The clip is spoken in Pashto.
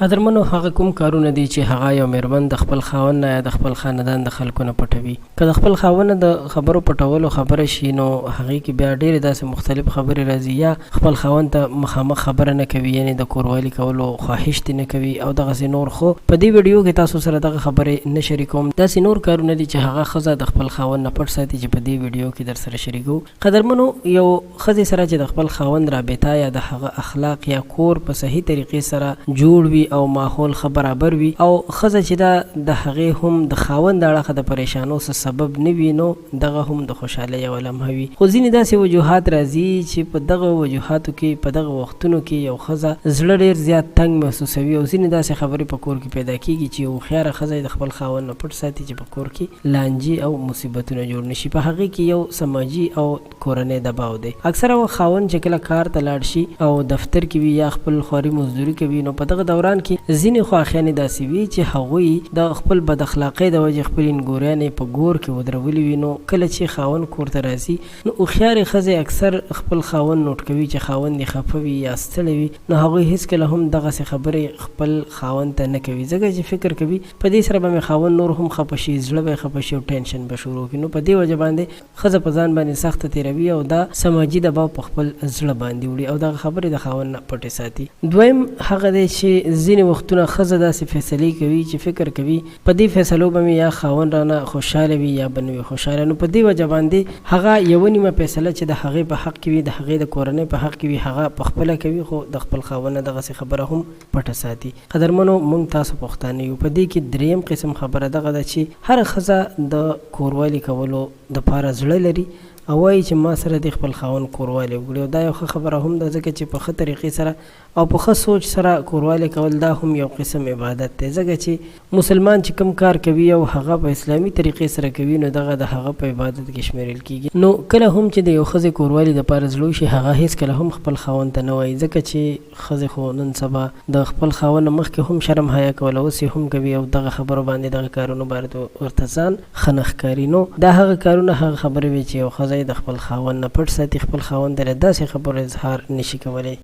قدرمنو هغه کوم کارونه دي چې هغه یو مېرمن د خپل خاوند نه یا د خپل خاندان د خلکو نه پټوي. که د خپل خاوند د خبرو پټولو خبره شي نو هغې کې بیا ډېرې داسې مختلف خبرې راځي، یا خپل خاوند ته مخامخ خبره نه کوي، یعنې د کوروالي کولو خواهش دې نه کوي او دغسې نور. خو په دې ویډیو کې تاسو سره دغه خبرې نه شریکوم. داسې نور کارونه دي چې هغه ښځه د خپل خاوند نه پټ ساتي چې په دې ویډیو کې در سره شریکو. قدرمنو یو ښځې سره چې د خپل خاوند رابطه یا د هغه اخلاق یا کور په صحیح طریقې سره جوړ وي او ماحول ښه برابر وي او ښځه چې دا د هغې هم د خاوند د اړخه د پریشانو څه سبب نه وي، نو دغه هم د خوشحالۍ یوه لمحه وي. خو ځینې داسې وجوهات راځي چې په دغه وجوهاتو کې په دغه وختونو کې یو ښځه زړه ډېر زیات تنګ محسوسوي او ځینې داسې خبرې په کور کې پیدا کېږي چې یو هوښیاره ښځه د خپل خاوند نه پټ ساتي چې په کور کې لانجې او مصیبتونه جوړ نه شي. په هغې کې یو سماجي او کورنۍ دباو دی. اکثره وخت خاوند چې کله کار ته لاړ شي او دفتر کې وي یا خپل خواري مزدوري کوي، نو په دغه دوران کې ځینې خواښیانې داسې وي چې هغوی د خپل بد اخلاقۍ د وجې خپلې نګوریانې په ګور کې ودرولې وي. نو کله چې خاوند کور ته راځي نو هوښیارې ښځې اکثر خپل خاوند نوټ کوي چې خاوند یې خفه وي یا ستړی وي، نو هغوی هېڅکله هم دغسې خبرې خپل خاوند ته نه کوي، ځکه چې فکر کوي په دې سره به مې خاوند نور هم خفه شي، زړه به یې خفه شي او ټینشن به شروع کړي. نو په دې وجه باندې ښځه په ځان باندې سخته تېروي او دا سماجي دباو په خپل زړه باندې وړي او دغه خبرې د خاوند نه پټې ساتي. دویم هغه دی چې ځینې وختونه ښځه داسې فیصلې کوي چې فکر کوي په دې فیصلو به مې یا خاوند رانه خوشحاله وي یا به نه وي خوشحاله. نو په دې وجه باندې هغه یوه نیمه فیصله چې د هغې په حق کې وي، د هغې د کورنۍ په حق کې وي، هغه په خپله کوي، خو د خپل خاوند نه دغسې خبره هم پټه ساتي. قدرمنو موږ تاسو پښتانه یو. په دې کې دریم قسم خبره دغه ده چې هره ښځه د کوروالي کولو دپاره زړه لري او وایي چې ما سره د خپل خاوند کوروالی وکړي، او دا یو ښه خبره هم ده ځکه چې په ښه طریقې سره او په ښه سوچ سره کوروالی کول دا هم یو قسم عبادت دی، ځکه چې مسلمان چې کوم کار کوي او هغه په اسلامي طریقې سره کوي نو دغه د هغه په عبادت کې شمیرل کېږي. نو کله هم چې د یو ښځې کوروالی دپاره زړه شي هغه هېڅکله هم خپل خاوند ته نه وایي، ځکه چې ښځې خو نن سبا د خپل خاوند نه مخکې هم شرم حیا کول اوس یې هم کوي او دغه خبرو باندې دغه کارونو باندې ورته ځان ښه نه ښکاري. نو دا هغه کارونه هغه خبرې وي چې یو ښځه د خپل خاوند نه پټ ساتي، خپل خاوند ته له داسې خبرو اظهار نشي کولی.